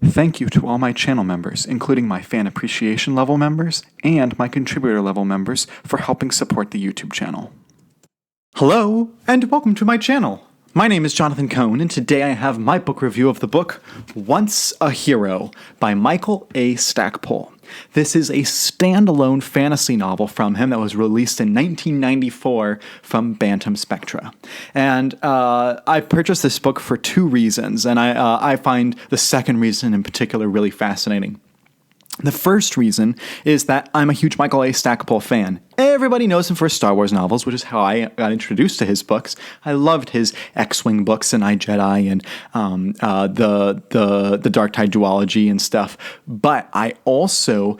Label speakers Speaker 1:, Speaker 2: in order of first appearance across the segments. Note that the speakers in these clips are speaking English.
Speaker 1: Thank you to all my channel members, including my fan appreciation level members and my contributor level members, for helping support the YouTube channel. Hello, and welcome to my channel. My name is Jonathan Cohn, and today I have my book review of the book Once a Hero by Michael A. Stackpole. This is a standalone fantasy novel from him that was released in 1994 from Bantam Spectra. And I purchased this book for two reasons, and I find the second reason in particular really fascinating. The first reason is that I'm a huge Michael A. Stackpole fan. Everybody knows him for his Star Wars novels, which is how I got introduced to his books. I loved his X-Wing books and I, Jedi and the Dark Tide duology and stuff. But I also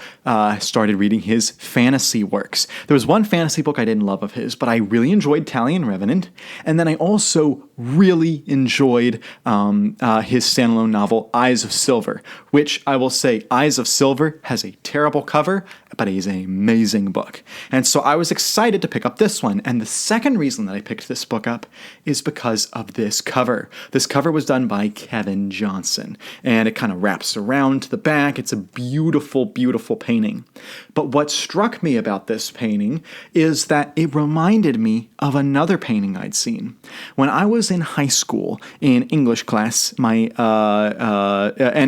Speaker 1: started reading his fantasy works. There was one fantasy book I didn't love of his, but I really enjoyed Talion Revenant. And then I also really enjoyed his standalone novel, Eyes of Silver, which I will say, Eyes of Silver has a terrible cover, but it is an amazing book. And so I was excited to pick up this one. And the second reason that I picked this book up is because of this cover. This cover was done by Kevin Johnson, and it kind of wraps around to the back. It's a beautiful, beautiful painting. But what struck me about this painting is that it reminded me of another painting I'd seen. When I was in high school, in English class, and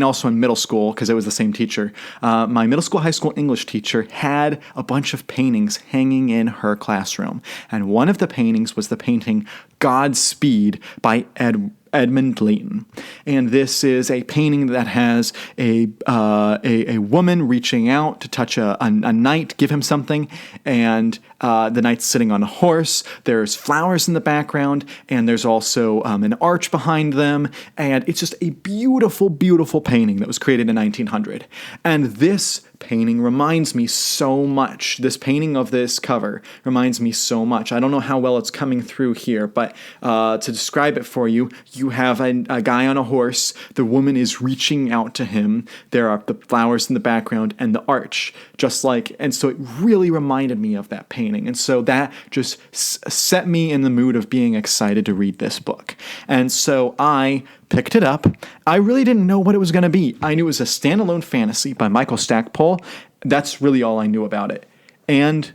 Speaker 1: also in middle school, because it was the same teacher, my middle school, high school English teacher had a bunch of paintings hanging in her classroom. And one of the paintings was the painting Godspeed by Edmund Leighton. And this is a painting that has a woman reaching out to touch a knight, give him something, and the knight's sitting on a horse. There's flowers in the background, and there's also an arch behind them, and it's just a beautiful, beautiful painting that was created in 1900. And this painting reminds me so much. This painting of this cover reminds me so much. I don't know how well it's coming through here, but to describe it for you, you have a guy on a horse. The woman is reaching out to him. There are the flowers in the background and the arch, and so it really reminded me of that painting. And so that just set me in the mood of being excited to read this book. And so I picked it up. I really didn't know what it was going to be. I knew it was a standalone fantasy by Michael Stackpole. That's really all I knew about it. And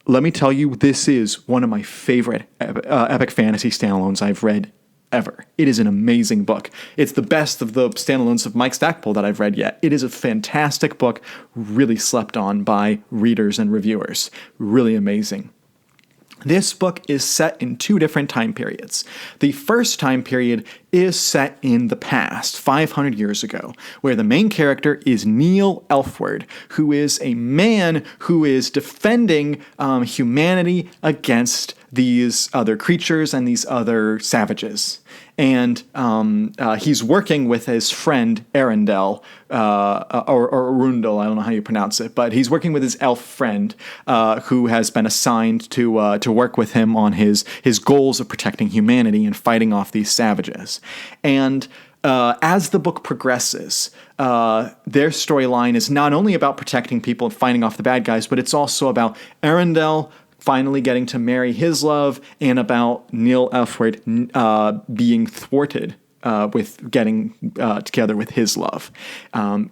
Speaker 1: let me tell you, this is one of my favorite epic fantasy standalones I've read ever. It is an amazing book. It's the best of the standalones of Mike Stackpole that I've read yet. It is a fantastic book, really slept on by readers and reviewers. Really amazing. This book is set in two different time periods. The first time period is set in the past, 500 years ago, where the main character is Neil Elfward, who is a man who is defending humanity against these other creatures and these other savages. And he's working with his friend Arundel, or Arundel, I don't know how you pronounce it, but he's working with his elf friend who has been assigned to work with him on his goals of protecting humanity and fighting off these savages. And as the book progresses, their storyline is not only about protecting people and fighting off the bad guys, but it's also about Arundel finally getting to marry his love, and about Neil Elfward being thwarted with getting together with his love,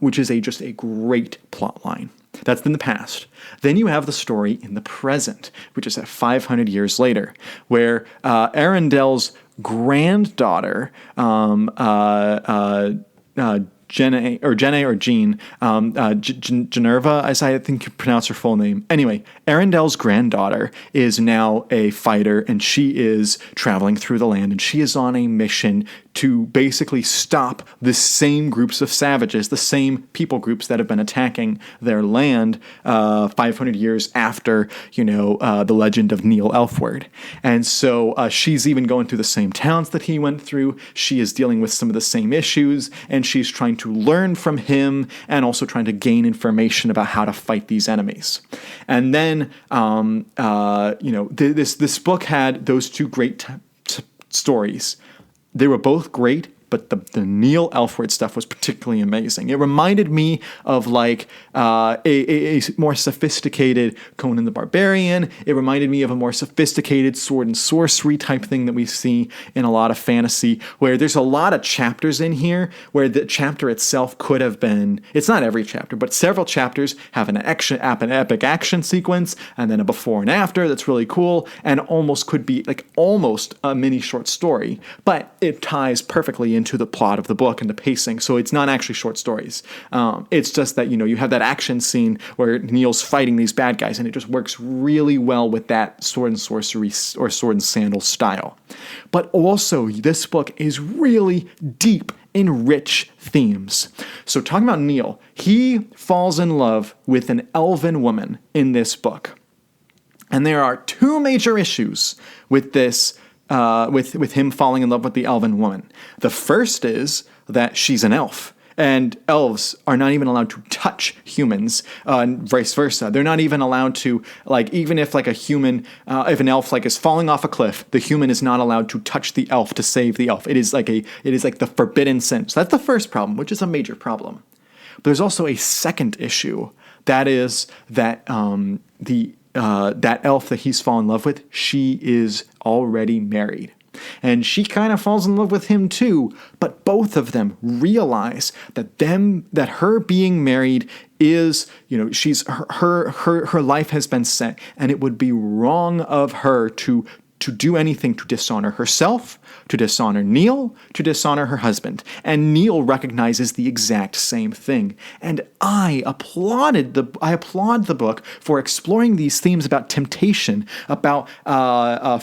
Speaker 1: which is just a great plot line. That's in the past. Then you have the story in the present, which is at 500 years later, where Arundel's granddaughter, Generva, as I think you pronounce her full name. Anyway, Arendel's granddaughter is now a fighter, and she is traveling through the land, and she is on a mission to basically stop the same groups of savages, the same people groups that have been attacking their land 500 years after, the legend of Neil Elfward. And so she's even going through the same towns that he went through. She is dealing with some of the same issues, and she's trying to learn from him and also trying to gain information about how to fight these enemies. And then, this book had those two great stories. They were both great, but the Neil Elford stuff was particularly amazing. It reminded me of like a more sophisticated Conan the Barbarian. It reminded me of a more sophisticated sword and sorcery type thing that we see in a lot of fantasy, where there's a lot of chapters in here where the chapter itself could have been, it's not every chapter, but several chapters have an epic action sequence and then a before and after that's really cool and almost could be like almost a mini short story, but it ties perfectly into the plot of the book and the pacing, so it's not actually short stories. It's just that, you have that action scene where Neil's fighting these bad guys, and it just works really well with that sword and sorcery or sword and sandal style. But also, this book is really deep in rich themes. So talking about Neil, he falls in love with an elven woman in this book. And there are two major issues with this, with him falling in love with the elven woman. The first is that she's an elf, and elves are not even allowed to touch humans, and vice versa. They're not even allowed to, like, even if like a human, if an elf like is falling off a cliff, the human is not allowed to touch the elf to save the elf. It is like the forbidden sin. So that's the first problem, which is a major problem. But there's also a second issue. That is that that elf that he's fallen in love with, she is already married. And she kind of falls in love with him too, but both of them realize that her being married is, she's her life has been set, and it would be wrong of her to do anything to dishonor herself, to dishonor Neil, to dishonor her husband. And Neil recognizes the exact same thing. And I applaud the book for exploring these themes about temptation, about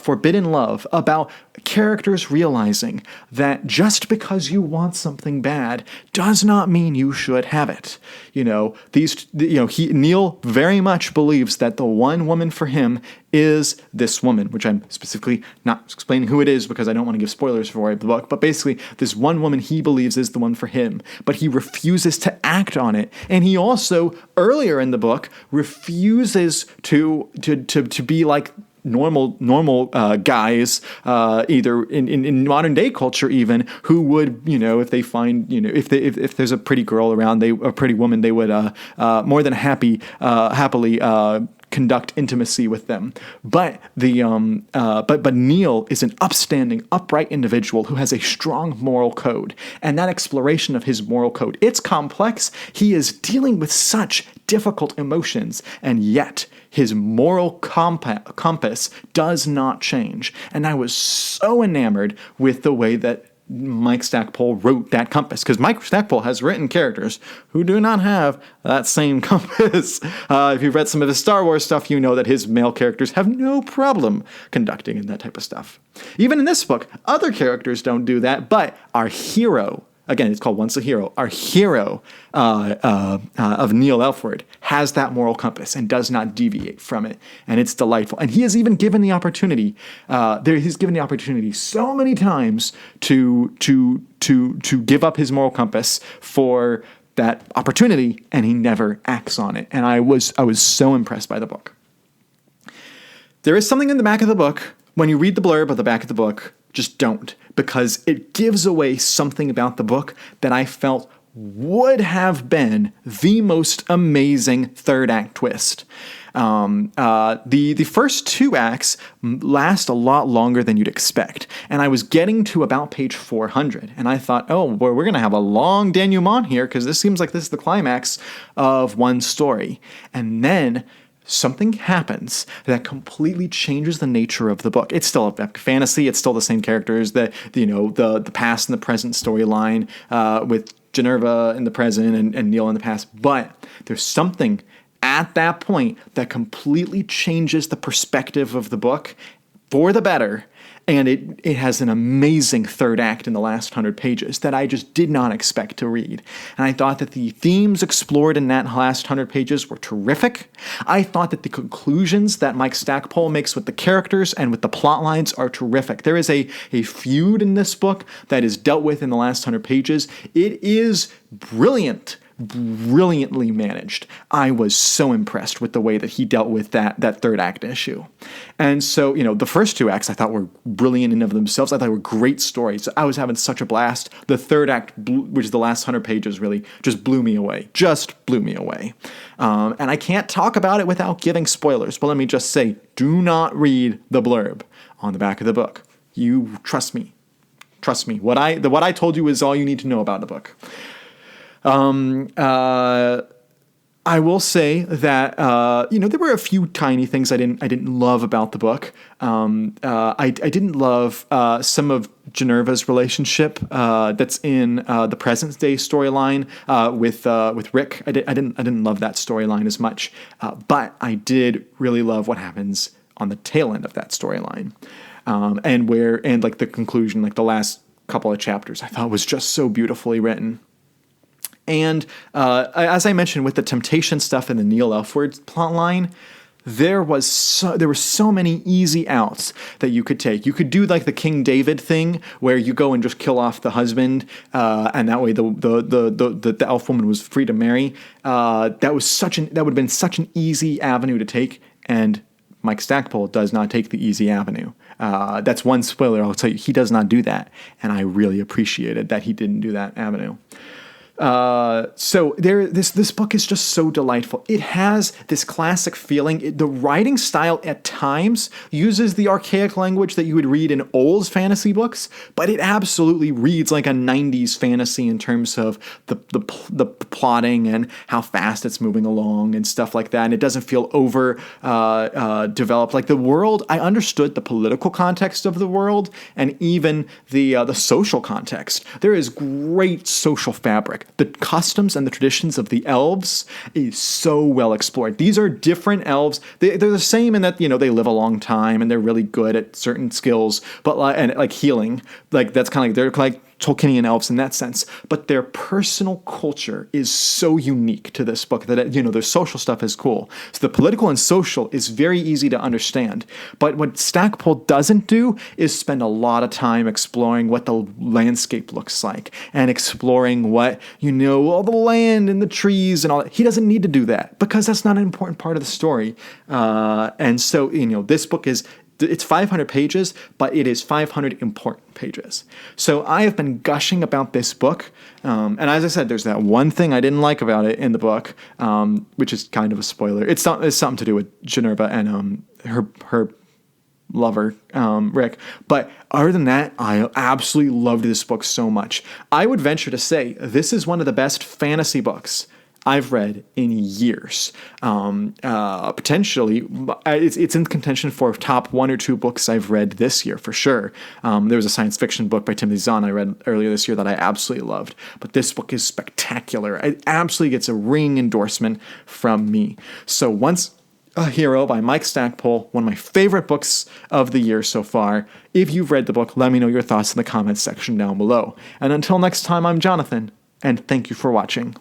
Speaker 1: forbidden love, about characters realizing that just because you want something bad does not mean you should have it. Neil very much believes that the one woman for him is this woman, which I'm specifically not explaining who it is because I don't want to give spoilers for the book, but basically this one woman he believes is the one for him, but he refuses to act on it. And he also, earlier in the book, refuses to be like normal guys, either in modern day culture even, who would, if they find, if there's a pretty girl around, a pretty woman, they would more than happily conduct intimacy with them. But but Neil is an upstanding, upright individual who has a strong moral code, and that exploration of his moral code, it's complex. He is dealing with such difficult emotions, and yet his moral compass does not change. And I was so enamored with the way that Mike Stackpole wrote that compass, because Mike Stackpole has written characters who do not have that same compass. If you've read some of his Star Wars stuff, you know that his male characters have no problem conducting in that type of stuff. Even in this book, other characters don't do that, but our hero, again, it's called Once a Hero, our hero of Neil Elford has that moral compass and does not deviate from it, and it's delightful. And he has even given the opportunity, he's given the opportunity so many times to give up his moral compass for that opportunity, and he never acts on it. And I was so impressed by the book. There is something in the back of the book, when you read the blurb of the back of the book, just don't, because it gives away something about the book that I felt would have been the most amazing third act twist. The first two acts last a lot longer than you'd expect, and I was getting to about page 400, and I thought, oh, boy, we're going to have a long denouement here, because this seems like this is the climax of one story. And then something happens that completely changes the nature of the book. It's still a fantasy. It's still the same characters, the past and the present storyline with Minerva in the present and Neil in the past. But there's something at that point that completely changes the perspective of the book for the better. And it has an amazing third act in the last 100 pages that I just did not expect to read. And I thought that the themes explored in that last 100 pages were terrific. I thought that the conclusions that Mike Stackpole makes with the characters and with the plot lines are terrific. There is a feud in this book that is dealt with in the last 100 pages. It is brilliant. brilliantly managed. I was so impressed with the way that he dealt with that third act issue. And so, the first two acts I thought were brilliant in and of themselves. I thought were great stories. I was having such a blast. The third act, which is the last 100 pages, really just blew me away. Just blew me away. And I can't talk about it without giving spoilers, but let me just say, do not read the blurb on the back of the book. You trust me. Trust me. What I told you is all you need to know about the book. I will say that there were a few tiny things I didn't love about the book. I didn't love some of Generva's relationship that's in the present day storyline with Rick. I didn't love that storyline as much, but I did really love what happens on the tail end of that storyline, and like the conclusion, like the last couple of chapters, I thought was just so beautifully written. And as I mentioned, with the temptation stuff in the Neil Elford plotline, there were so many easy outs that you could take. You could do like the King David thing, where you go and just kill off the husband, and that way the elf woman was free to marry. That would have been such an easy avenue to take, and Mike Stackpole does not take the easy avenue. That's one spoiler. I'll tell you, he does not do that, and I really appreciated that he didn't do that avenue. So this book is just so delightful. It has this classic feeling. The writing style at times uses the archaic language that you would read in old fantasy books, but it absolutely reads like a 90s fantasy in terms of the plotting and how fast it's moving along and stuff like that. And it doesn't feel over developed. Like the world, I understood the political context of the world and even the social context. There is great social fabric. The customs and the traditions of the elves is so well explored. These are different elves. They're the same in that, they live a long time and they're really good at certain skills, but like healing, like that's kind of like, they're like Tolkienian elves in that sense, but their personal culture is so unique to this book that, their social stuff is cool. So the political and social is very easy to understand, but what Stackpole doesn't do is spend a lot of time exploring what the landscape looks like and exploring what, all the land and the trees and all that. He doesn't need to do that because that's not an important part of the story. And so, this book it's 500 pages, but it is 500 important pages. So I have been gushing about this book. And as I said, there's that one thing I didn't like about it in the book, which is kind of a spoiler. It's something to do with Generva and her lover, Rick. But other than that, I absolutely loved this book so much. I would venture to say this is one of the best fantasy books I've read in years. Potentially, it's in contention for top one or two books I've read this year for sure. There was a science fiction book by Timothy Zahn I read earlier this year that I absolutely loved, but this book is spectacular. It absolutely gets a ringing endorsement from me. So Once a Hero by Mike Stackpole, one of my favorite books of the year so far. If you've read the book, let me know your thoughts in the comments section down below. And until next time, I'm Jonathan, and thank you for watching.